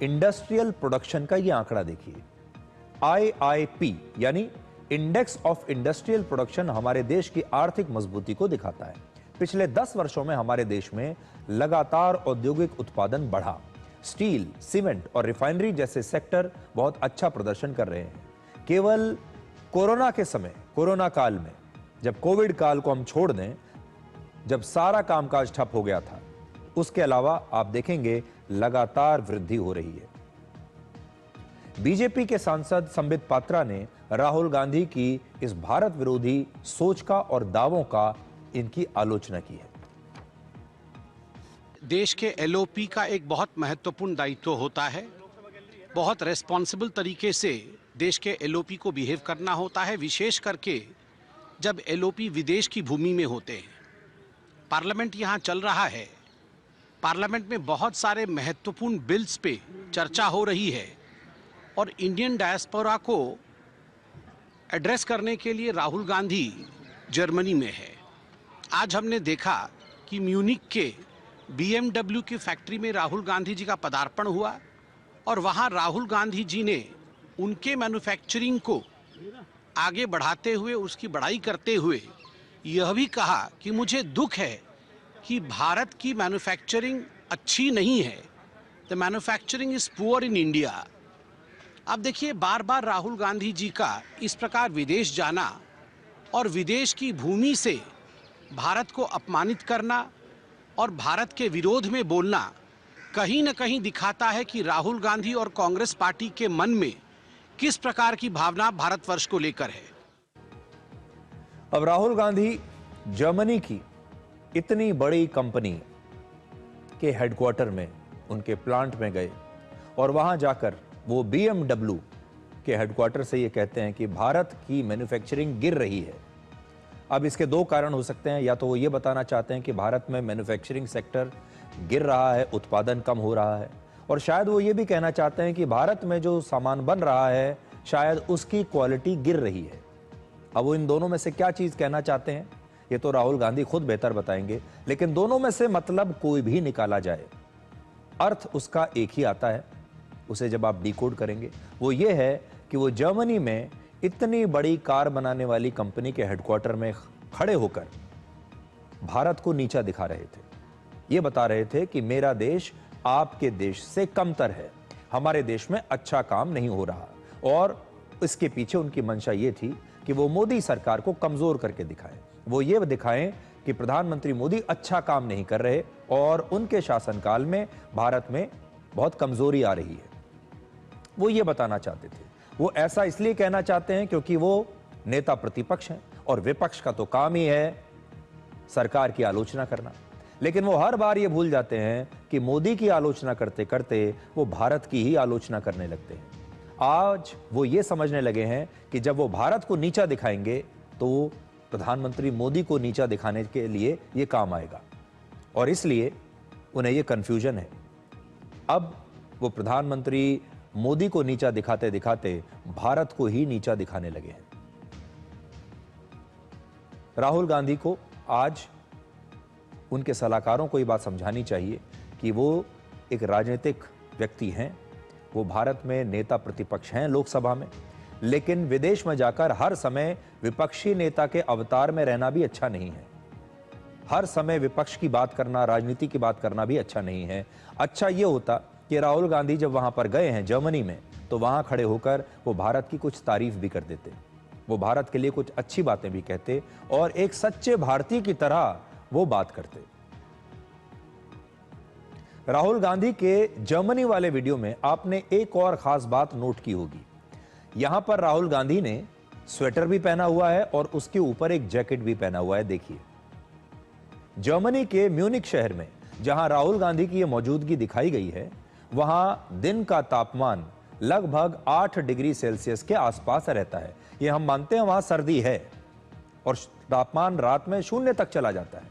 इंडस्ट्रियल प्रोडक्शन का यह आंकड़ा देखिए। IIP यानी इंडेक्स ऑफ इंडस्ट्रियल प्रोडक्शन हमारे देश की आर्थिक मजबूती को दिखाता है। पिछले 10 वर्षों में हमारे देश में लगातार औद्योगिक उत्पादन बढ़ा। स्टील, सीमेंट और रिफाइनरी जैसे सेक्टर बहुत अच्छा प्रदर्शन कर रहे हैं। केवल कोरोना के समय, कोरोना काल में, जब कोविड काल को हम छोड़ दें, जब सारा कामकाज ठप हो गया था, उसके अलावा आप देखेंगे लगातार वृद्धि हो रही है। बीजेपी के सांसद संबित पात्रा ने राहुल गांधी की इस भारत विरोधी सोच का और दावों का इनकी आलोचना की है। देश के एलओपी का एक बहुत महत्वपूर्ण दायित्व होता है। बहुत रेस्पॉन्सिबल तरीके से देश के एलओपी को बिहेव करना होता है, विशेष करके जब एलओपी विदेश की भूमि में होते हैं। पार्लियामेंट यहाँ चल रहा है, पार्लियामेंट में बहुत सारे महत्वपूर्ण बिल्स पे चर्चा हो रही है और इंडियन डायस्पोरा को एड्रेस करने के लिए राहुल गांधी जर्मनी में है। आज हमने देखा कि म्यूनिक के BMW की फैक्ट्री में राहुल गांधी जी का पदार्पण हुआ और वहां राहुल गांधी जी ने उनके मैन्युफैक्चरिंग को आगे बढ़ाते हुए, उसकी बढ़ाई करते हुए यह भी कहा कि मुझे दुख है कि भारत की मैन्युफैक्चरिंग अच्छी नहीं है, the manufacturing is poor in India. अब देखिए, बार बार राहुल गांधी जी का इस प्रकार विदेश जाना और विदेश की भूमि से भारत को अपमानित करना और भारत के विरोध में बोलना कहीं न कहीं दिखाता है कि राहुल गांधी और कांग्रेस पार्टी के मन में किस प्रकार की भावना भारतवर्ष को लेकर है। अब राहुल गांधी जर्मनी की इतनी बड़ी कंपनी के हेडक्वार्टर में, उनके प्लांट में गए और वहां जाकर वो BMW के हेडक्वार्टर से ये कहते हैं कि भारत की मैन्युफैक्चरिंग गिर रही है। अब इसके दो कारण हो सकते हैं, या तो वो ये बताना चाहते हैं कि भारत में मैन्युफैक्चरिंग सेक्टर गिर रहा है, उत्पादन कम हो रहा है, और शायद वो ये भी कहना चाहते हैं कि भारत में जो सामान बन रहा है शायद उसकी क्वालिटी गिर रही है। अब वो इन दोनों में से क्या चीज कहना चाहते हैं ये तो राहुल गांधी खुद बेहतर बताएंगे, लेकिन दोनों में से मतलब कोई भी निकाला जाए, अर्थ उसका एक ही आता है। उसे जब आप डिकोड करेंगे वो ये है कि वो जर्मनी में इतनी बड़ी कार बनाने वाली कंपनी के हेडक्वार्टर में खड़े होकर भारत को नीचा दिखा रहे थे। ये बता रहे थे कि मेरा देश आपके देश से कमतर है, हमारे देश में अच्छा काम नहीं हो रहा, और इसके पीछे उनकी मंशा ये थी कि वो मोदी सरकार को कमजोर करके दिखाएं। वो ये दिखाएं कि प्रधानमंत्री मोदी अच्छा काम नहीं कर रहे और उनके शासनकाल में भारत में बहुत कमजोरी आ रही है। वो ये बताना चाहते थे। वो ऐसा इसलिए कहना चाहते हैं क्योंकि वो नेता प्रतिपक्ष हैं और विपक्ष का तो काम ही है सरकार की आलोचना करना। लेकिन वो हर बार ये भूल जाते हैं कि मोदी की आलोचना करते करते वो भारत की ही आलोचना करने लगते हैं। आज वो ये समझने लगे हैं कि जब वो भारत को नीचा दिखाएंगे तो प्रधानमंत्री मोदी को नीचा दिखाने के लिए ये काम आएगा, और इसलिए उन्हें ये कंफ्यूजन है। अब वो प्रधानमंत्री मोदी को नीचा दिखाते दिखाते भारत को ही नीचा दिखाने लगे हैं। राहुल गांधी को आज उनके सलाहकारों को ये बात समझानी चाहिए कि वो एक राजनीतिक व्यक्ति हैं, वो भारत में नेता प्रतिपक्ष हैं लोकसभा में, लेकिन विदेश में जाकर हर समय विपक्षी नेता के अवतार में रहना भी अच्छा नहीं है। हर समय विपक्ष की बात करना, राजनीति की बात करना भी अच्छा नहीं है। अच्छा ये होता कि राहुल गांधी जब वहां पर गए हैं जर्मनी में, तो वहां खड़े होकर वो भारत की कुछ तारीफ भी कर देते, वो भारत के लिए कुछ अच्छी बातें भी कहते और एक सच्चे भारतीय की तरह वो बात करते। राहुल गांधी के जर्मनी वाले वीडियो में आपने एक और खास बात नोट की होगी। यहां पर राहुल गांधी ने स्वेटर भी पहना हुआ है और उसके ऊपर एक जैकेट भी पहना हुआ है। देखिए, जर्मनी के म्यूनिक शहर में जहां राहुल गांधी की यह मौजूदगी दिखाई गई है, वहां दिन का तापमान लगभग 8 डिग्री सेल्सियस के आसपास रहता है। यह हम मानते हैं वहां सर्दी है और तापमान रात में 0 तक चला जाता है,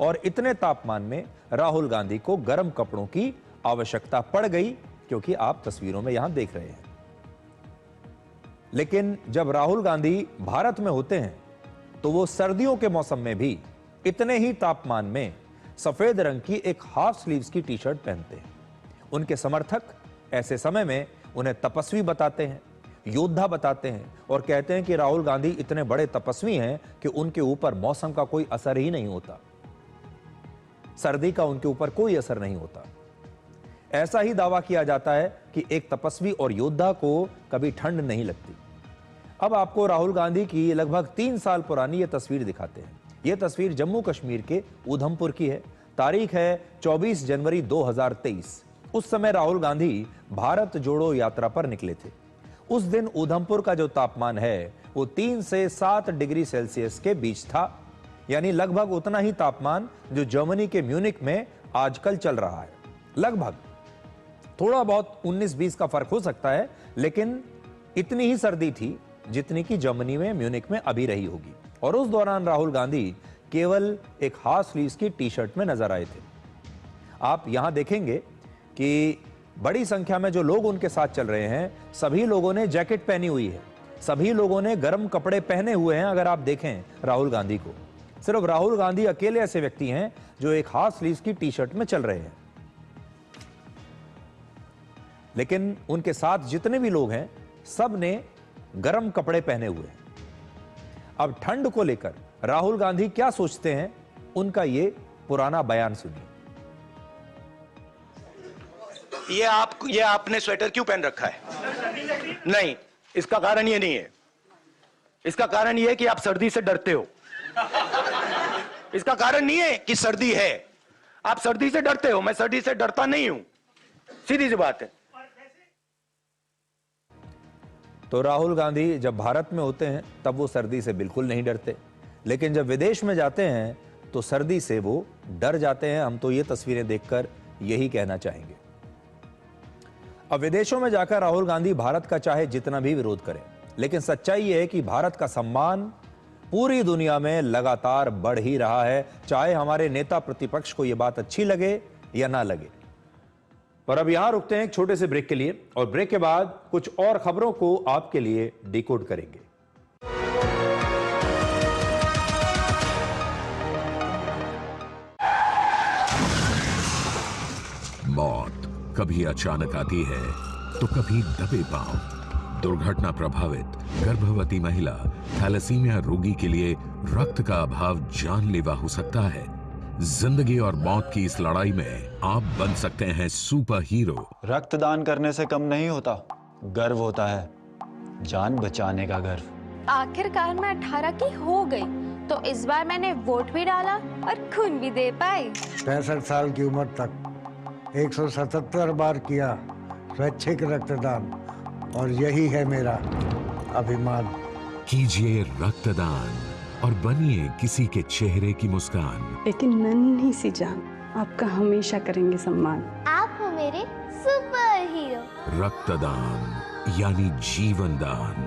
और इतने तापमान में राहुल गांधी को गर्म कपड़ों की आवश्यकता पड़ गई, क्योंकि आप तस्वीरों में यहां देख रहे हैं। लेकिन जब राहुल गांधी भारत में होते हैं तो वो सर्दियों के मौसम में भी इतने ही तापमान में सफेद रंग की एक हाफ स्लीव्स की टी शर्ट पहनते हैं। उनके समर्थक ऐसे समय में उन्हें तपस्वी बताते हैं, योद्धा बताते हैं, और कहते हैं कि राहुल गांधी इतने बड़े तपस्वी हैं कि उनके ऊपर मौसम का कोई असर ही नहीं होता, सर्दी का उनके ऊपर कोई असर नहीं होता। ऐसा ही दावा किया जाता है कि एक तपस्वी और योद्धा को कभी ठंड नहीं लगती। अब आपको राहुल गांधी की लगभग 3 साल पुरानी यह तस्वीर दिखाते हैं। यह तस्वीर जम्मू कश्मीर के उधमपुर की है। तारीख है 24 जनवरी 2023। उस समय राहुल गांधी भारत जोड़ो यात्रा पर निकले थे। उस दिन उधमपुर का जो तापमान है वो 3 से 7 डिग्री सेल्सियस के बीच था, यानी लगभग उतना ही तापमान जो जर्मनी के म्यूनिक में आजकल चल रहा है। लगभग थोड़ा बहुत 19-20 का फर्क हो सकता है, लेकिन इतनी ही सर्दी थी जितनी की जर्मनी में म्यूनिक में अभी रही होगी। और उस दौरान राहुल गांधी केवल एक हाफ स्लीव्स की टी शर्ट में नजर आए थे। आप यहां देखेंगे कि बड़ी संख्या में जो लोग उनके साथ चल रहे हैं, सभी लोगों ने जैकेट पहनी हुई है, सभी लोगों ने गर्म कपड़े पहने हुए हैं। अगर आप देखें राहुल गांधी को, सिर्फ राहुल गांधी अकेले ऐसे व्यक्ति हैं जो एक हाफ स्लीव्स की टी शर्ट में चल रहे हैं। लेकिन उनके साथ जितने भी लोग हैं सब ने गर्म कपड़े पहने हुए हैं। अब ठंड को लेकर राहुल गांधी क्या सोचते हैं, उनका ये पुराना बयान सुनिए। ये आपने स्वेटर क्यों पहन रखा है? नहीं, इसका कारण ये नहीं है। इसका कारण यह है कि आप सर्दी से डरते हो। इसका कारण नहीं है कि सर्दी है, आप सर्दी से डरते हो। मैं सर्दी से डरता नहीं हूं, सीधी सी बात है। तो राहुल गांधी जब भारत में होते हैं तब वो सर्दी से बिल्कुल नहीं डरते, लेकिन जब विदेश में जाते हैं तो सर्दी से वो डर जाते हैं। हम तो ये तस्वीरें देखकर यही कहना चाहेंगे। अब विदेशों में जाकर राहुल गांधी भारत का चाहे जितना भी विरोध करें, लेकिन सच्चाई ये है कि भारत का सम्मान पूरी दुनिया में लगातार बढ़ ही रहा है, चाहे हमारे नेता प्रतिपक्ष को यह बात अच्छी लगे या ना लगे। पर अब यहां रुकते हैं एक छोटे से ब्रेक के लिए, और ब्रेक के बाद कुछ और खबरों को आपके लिए डिकोड करेंगे। मौत कभी अचानक आती है तो कभी दबे पांव। दुर्घटना प्रभावित गर्भवती महिला, थैलेसीमिया रोगी के लिए रक्त का अभाव जानलेवा हो सकता है। जिंदगी और मौत की इस लड़ाई में आप बन सकते हैं सुपर हीरो। रक्तदान करने से कम नहीं होता, गर्व होता है, जान बचाने का गर्व। आखिरकार मैं 18 की हो गई, तो इस बार मैंने वोट भी डाला और खून भी दे पाई। 65 साल की उम्र तक 177 बार किया स्वैच्छिक रक्तदान, और यही है मेरा अभिमान। कीजिए रक्तदान और बनिए किसी के चेहरे की मुस्कान। लेकिन नन्ही सी जान, आपका हमेशा करेंगे सम्मान। आप हो मेरे सुपर हीरो। रक्तदान यानी जीवन दान।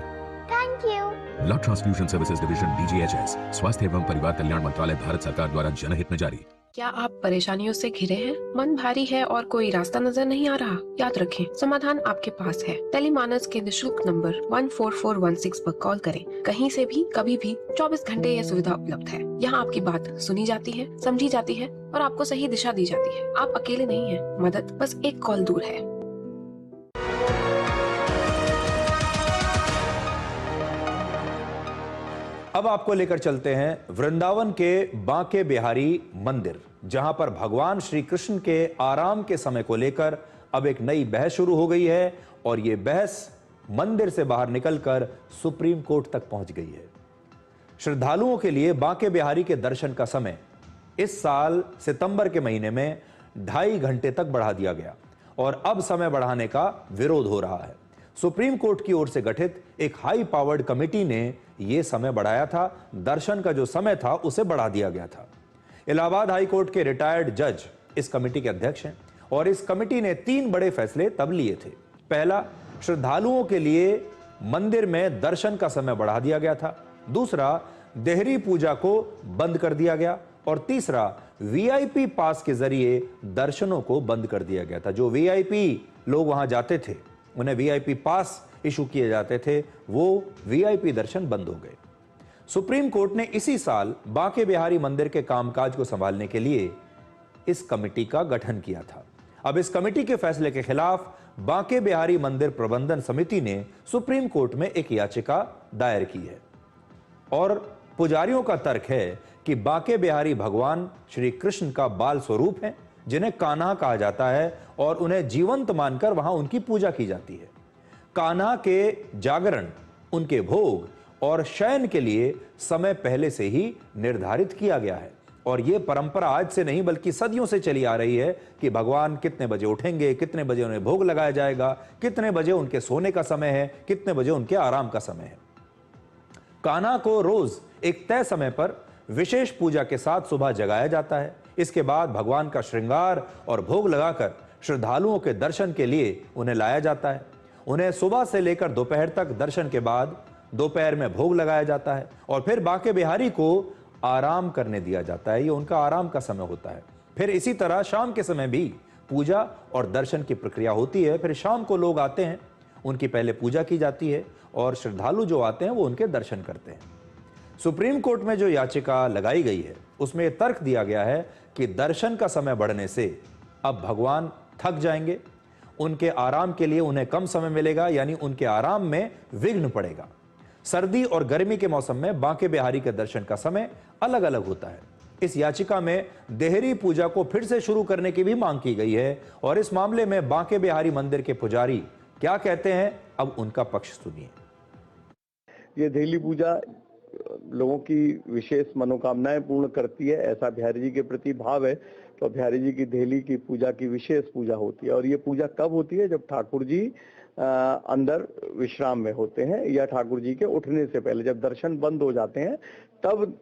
Thank you. Blood transfusion services division DGHS, स्वास्थ्य एवं परिवार कल्याण मंत्रालय, भारत सरकार द्वारा जनहित में जारी। क्या आप परेशानियों से घिरे हैं? मन भारी है और कोई रास्ता नजर नहीं आ रहा? याद रखें, समाधान आपके पास है। टेलीमानस के निःशुल्क नंबर 14416 पर कॉल करें। कहीं से भी, कभी भी, 24 घंटे यह सुविधा उपलब्ध है। यहाँ आपकी बात सुनी जाती है, समझी जाती है और आपको सही दिशा दी जाती है। आप अकेले नहीं हैं, मदद बस एक कॉल दूर है। अब आपको लेकर चलते हैं वृंदावन के बांके बिहारी मंदिर, जहां पर भगवान श्री कृष्ण के आराम के समय को लेकर अब एक नई बहस शुरू हो गई है, और यह बहस मंदिर से बाहर निकलकर सुप्रीम कोर्ट तक पहुंच गई है। श्रद्धालुओं के लिए बांके बिहारी के दर्शन का समय इस साल सितंबर के महीने में 2.5 घंटे तक बढ़ा दिया गया, और अब समय बढ़ाने का विरोध हो रहा है। सुप्रीम कोर्ट की ओर से गठित एक हाई पावर्ड कमेटी ने यह समय बढ़ाया था। दर्शन का जो समय था उसे बढ़ा दिया गया था। इलाहाबाद हाई कोर्ट के रिटायर्ड जज इस कमेटी के अध्यक्ष हैं, और इस कमेटी ने 3 बड़े फैसले तब लिए थे। पहला, श्रद्धालुओं के लिए मंदिर में दर्शन का समय बढ़ा दिया गया था। दूसरा, देहरी पूजा को बंद कर दिया गया, और तीसरा, VIP पास के जरिए दर्शनों को बंद कर दिया गया था। जो VIP लोग वहां जाते थे, उन्हें VIP पास इशू किए जाते थे, वो VIP दर्शन बंद हो गए। सुप्रीम कोर्ट ने इसी साल बांके बिहारी मंदिर के कामकाज को संभालने के लिए इस कमेटी का गठन किया था। अब इस कमेटी के फैसले के खिलाफ बांके बिहारी मंदिर प्रबंधन समिति ने सुप्रीम कोर्ट में एक याचिका दायर की है, और पुजारियों का तर्क है कि बांके बिहारी भगवान श्री कृष्ण का बाल स्वरूप है, जिन्हें कान्हा कहा जाता है, और उन्हें जीवंत मानकर वहां उनकी पूजा की जाती है। कान्हा के जागरण, उनके भोग और शयन के लिए समय पहले से ही निर्धारित किया गया है, और यह परंपरा आज से नहीं बल्कि सदियों से चली आ रही है कि भगवान कितने बजे उठेंगे, कितने बजे उन्हें भोग लगाया जाएगा, कितने बजे उनके सोने का समय है, कितने बजे उनके आराम का समय है। कान्हा को रोज एक तय समय पर विशेष पूजा के साथ सुबह जगाया जाता है। इसके बाद भगवान का श्रृंगार और भोग लगाकर श्रद्धालुओं के दर्शन के लिए उन्हें लाया जाता है। उन्हें सुबह से लेकर दोपहर तक दर्शन के बाद दोपहर में भोग लगाया जाता है, और फिर बांके बिहारी को आराम करने दिया जाता है। ये उनका आराम का समय होता है। फिर इसी तरह शाम के समय भी पूजा और दर्शन की प्रक्रिया होती है। फिर शाम को लोग आते हैं, उनकी पहले पूजा की जाती है, और श्रद्धालु जो आते हैं वो उनके दर्शन करते हैं। सुप्रीम कोर्ट में जो याचिका लगाई गई है उसमें यह तर्क दिया गया है कि दर्शन का समय बढ़ने से अब भगवान थक जाएंगे, उनके आराम के लिए उन्हें कम समय मिलेगा, यानी उनके आराम में विघ्न पड़ेगा। सर्दी और गर्मी के मौसम में बांके बिहारी के दर्शन का समय अलग अलग होता है। इस याचिका में देहरी पूजा को फिर से शुरू करने की भी मांग की गई है, और इस मामले में बांके बिहारी मंदिर के पुजारी क्या कहते हैं, अब उनका पक्ष सुनिए। ये देहली पूजा लोगों की विशेष मनोकामनाएं पूर्ण करती है, ऐसा बिहारी जी के प्रति भाव है। तो बिहारी जी की देहली की पूजा की विशेष पूजा होती है। और ये पूजा कब होती है? जब ठाकुर जी अंदर विश्राम में होते हैं या ठाकुर जी के उठने से पहले, जब दर्शन बंद हो जाते हैं, तब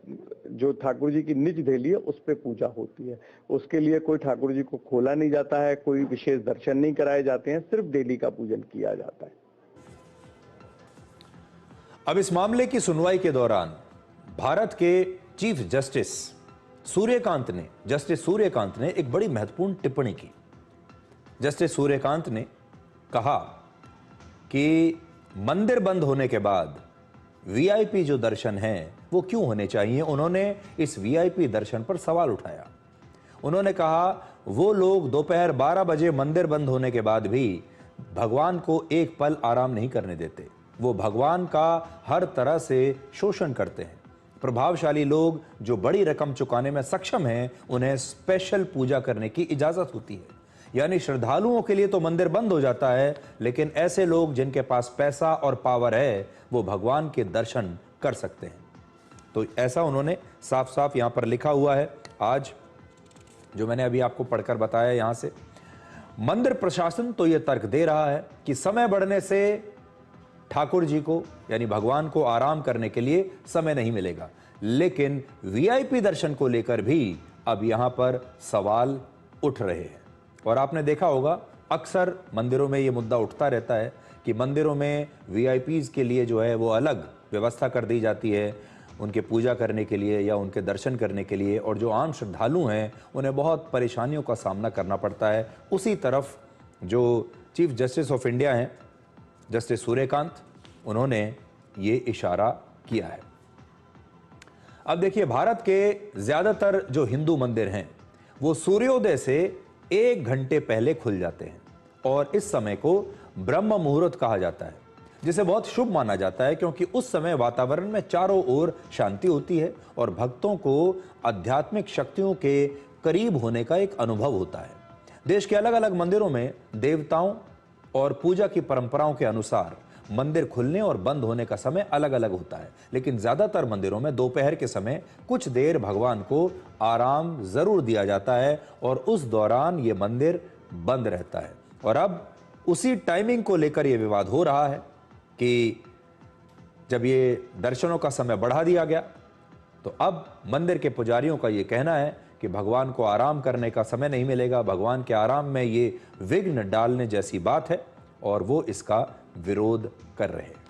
जो ठाकुर जी की निज देहली है उस पे पूजा होती है। उसके लिए कोई ठाकुर जी को खोला नहीं जाता है, कोई विशेष दर्शन नहीं कराए जाते हैं, सिर्फ देहली का पूजन किया जाता है। अब इस मामले की सुनवाई के दौरान भारत के चीफ जस्टिस सूर्यकांत ने एक बड़ी महत्वपूर्ण टिप्पणी की। जस्टिस सूर्यकांत ने कहा कि मंदिर बंद होने के बाद वीआईपी जो दर्शन हैं वो क्यों होने चाहिए। उन्होंने इस वीआईपी दर्शन पर सवाल उठाया। उन्होंने कहा वो लोग दोपहर 12 बजे मंदिर बंद होने के बाद भी भगवान को एक पल आराम नहीं करने देते। वो भगवान का हर तरह से शोषण करते हैं। प्रभावशाली लोग जो बड़ी रकम चुकाने में सक्षम हैं, उन्हें स्पेशल पूजा करने की इजाजत होती है। यानी श्रद्धालुओं के लिए तो मंदिर बंद हो जाता है, लेकिन ऐसे लोग जिनके पास पैसा और पावर है, वो भगवान के दर्शन कर सकते हैं। तो ऐसा उन्होंने साफ साफ यहां पर लिखा हुआ है। आज जो मैंने अभी आपको पढ़कर बताया यहां से, मंदिर प्रशासन तो यह तर्क दे रहा है कि समय बढ़ने से ठाकुर जी को यानी भगवान को आराम करने के लिए समय नहीं मिलेगा, लेकिन वीआईपी दर्शन को लेकर भी अब यहां पर सवाल उठ रहे हैं। और आपने देखा होगा अक्सर मंदिरों में यह मुद्दा उठता रहता है कि मंदिरों में वीआईपीज के लिए जो है वो अलग व्यवस्था कर दी जाती है, उनके पूजा करने के लिए या उनके दर्शन करने के लिए, और जो आम श्रद्धालु हैं उन्हें बहुत परेशानियों का सामना करना पड़ता है। उसी तरफ जो चीफ जस्टिस ऑफ इंडिया हैं जस्टिस सूर्यकांत, उन्होंने ये इशारा किया है। अब देखिए, भारत के ज्यादातर जो हिंदू मंदिर हैं वो सूर्योदय से 1 घंटे पहले खुल जाते हैं और इस समय को ब्रह्म मुहूर्त कहा जाता है, जिसे बहुत शुभ माना जाता है क्योंकि उस समय वातावरण में चारों ओर शांति होती है और भक्तों को आध्यात्मिक शक्तियों के करीब होने का एक अनुभव होता है। देश के अलग अलग मंदिरों में देवताओं और पूजा की परंपराओं के अनुसार मंदिर खुलने और बंद होने का समय अलग अलग होता है, लेकिन ज्यादातर मंदिरों में दोपहर के समय कुछ देर भगवान को आराम जरूर दिया जाता है और उस दौरान ये मंदिर बंद रहता है। और अब उसी टाइमिंग को लेकर यह विवाद हो रहा है कि जब ये दर्शनों का समय बढ़ा दिया गया तो अब मंदिर के पुजारियों का यह कहना है कि भगवान को आराम करने का समय नहीं मिलेगा, भगवान के आराम में ये विघ्न डालने जैसी बात है और वो इसका विरोध कर रहे हैं।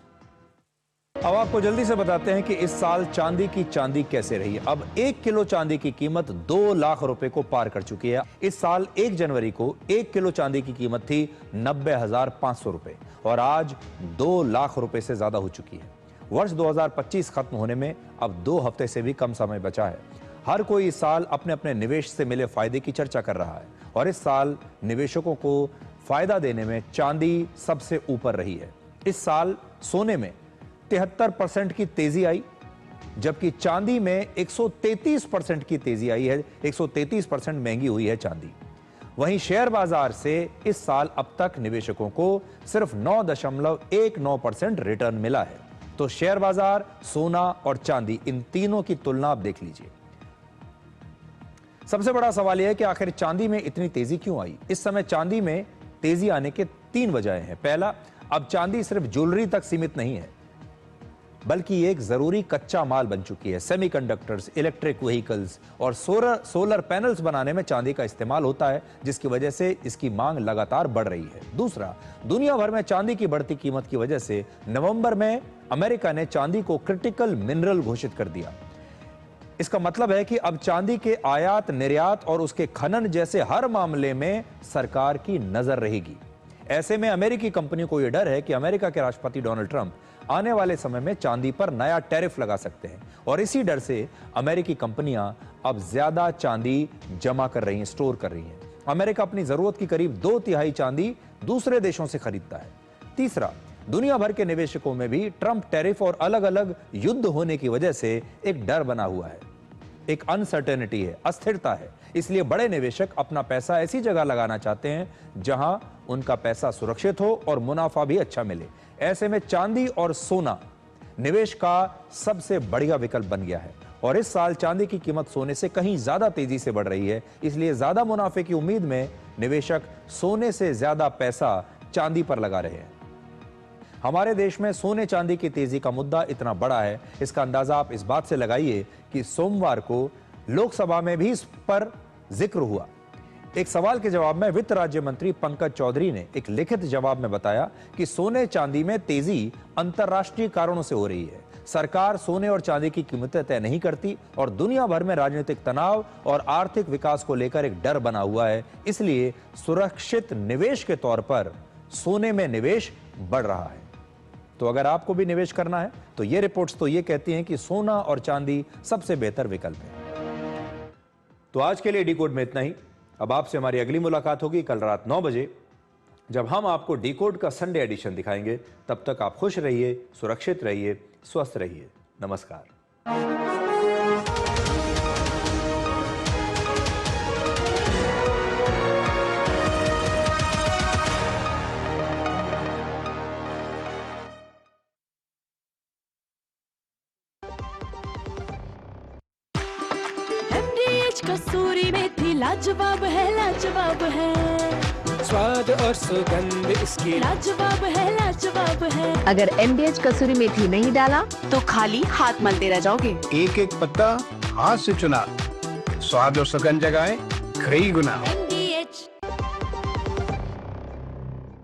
अब आपको जल्दी से बताते हैं कि इस साल चांदी की चांदी कैसे रही। अब 1 किलो चांदी की कीमत 2 लाख रुपए को पार कर चुकी है। इस साल 1 जनवरी को 1 किलो चांदी की कीमत थी 90,500 रुपए और आज 2 लाख रुपए से ज्यादा हो चुकी है। वर्ष 2025 खत्म होने में अब 2 हफ्ते से भी कम समय बचा है। हर कोई इस साल अपने अपने निवेश से मिले फायदे की चर्चा कर रहा है और इस साल निवेशकों को फायदा देने में चांदी सबसे ऊपर रही है। इस साल सोने में 73% की तेजी आई, जबकि चांदी में 133% की तेजी आई है। 133% महंगी हुई है चांदी। वहीं शेयर बाजार से इस साल अब तक निवेशकों को सिर्फ 9.19% रिटर्न मिला है। तो शेयर बाजार, सोना और चांदी, इन तीनों की तुलना आप देख लीजिए। सबसे बड़ा सवाल यह है कि आखिर चांदी में इतनी तेजी क्यों आई। इस समय चांदी में तेजी आने के 3 वजहें हैं। पहला, अब चांदी सिर्फ ज्वेलरी तक सीमित नहीं है, बल्कि ये एक जरूरी कच्चा माल बन चुकी है। सेमीकंडक्टर्स, इलेक्ट्रिक व्हीकल्स और सोलर पैनल्स बनाने में चांदी का इस्तेमाल होता है, जिसकी वजह से इसकी मांग लगातार बढ़ रही है। दूसरा, दुनिया भर में चांदी की बढ़ती कीमत की वजह से नवंबर में अमेरिका ने चांदी को क्रिटिकल मिनरल घोषित कर दिया। इसका मतलब है कि अब चांदी के आयात, निर्यात और उसके खनन जैसे हर मामले में सरकार की नजर रहेगी। ऐसे में अमेरिकी कंपनियों को यह डर है कि अमेरिका के राष्ट्रपति डोनाल्ड ट्रंप आने वाले समय में चांदी पर नया टैरिफ लगा सकते हैं और इसी डर से अमेरिकी कंपनियां अब ज्यादा चांदी जमा कर रही हैं, स्टोर कर रही हैं। अमेरिका अपनी जरूरत की करीब 2/3 चांदी दूसरे देशों से खरीदता है। तीसरा, दुनिया भर के निवेशकों में भी ट्रंप टैरिफ और अलग अलग युद्ध होने की वजह से एक डर बना हुआ है, एक अनसर्टेनिटी है, अस्थिरता है। इसलिए बड़े निवेशक अपना पैसा ऐसी जगह लगाना चाहते हैं जहां उनका पैसा सुरक्षित हो और मुनाफा भी अच्छा मिले। ऐसे में चांदी और सोना निवेश का सबसे बढ़िया विकल्प बन गया है और इस साल चांदी की कीमत सोने से कहीं ज्यादा तेजी से बढ़ रही है। इसलिए ज्यादा मुनाफे की उम्मीद में निवेशक सोने से ज्यादा पैसा चांदी पर लगा रहे हैं। हमारे देश में सोने चांदी की तेजी का मुद्दा इतना बड़ा है, इसका अंदाजा आप इस बात से लगाइए कि सोमवार को लोकसभा में भी इस पर जिक्र हुआ। एक सवाल के जवाब में वित्त राज्य मंत्री पंकज चौधरी ने एक लिखित जवाब में बताया कि सोने चांदी में तेजी अंतर्राष्ट्रीय कारणों से हो रही है। सरकार सोने और चांदी की कीमतें तय नहीं करती और दुनिया भर में राजनीतिक तनाव और आर्थिक विकास को लेकर एक डर बना हुआ है। इसलिए सुरक्षित निवेश के तौर पर सोने में निवेश बढ़ रहा है। तो अगर आपको भी निवेश करना है तो ये रिपोर्ट्स तो ये कहती हैं कि सोना और चांदी सबसे बेहतर विकल्प है। तो आज के लिए डिकोड में इतना ही। अब आपसे हमारी अगली मुलाकात होगी कल रात 9 बजे, जब हम आपको डिकोड का संडे एडिशन दिखाएंगे। तब तक आप खुश रहिए, सुरक्षित रहिए, स्वस्थ रहिए। नमस्कार। कसूरी मेथी लाजवाब है, लाजवाब है। स्वाद और सुगंध इसकी लाजवाब है, लाजवाब है। अगर MDH कसूरी मेथी नहीं डाला तो खाली हाथ मलते रह जाओगे। एक एक पत्ता हाथ से चुना, स्वाद और सुगंध जगाए कई गुना।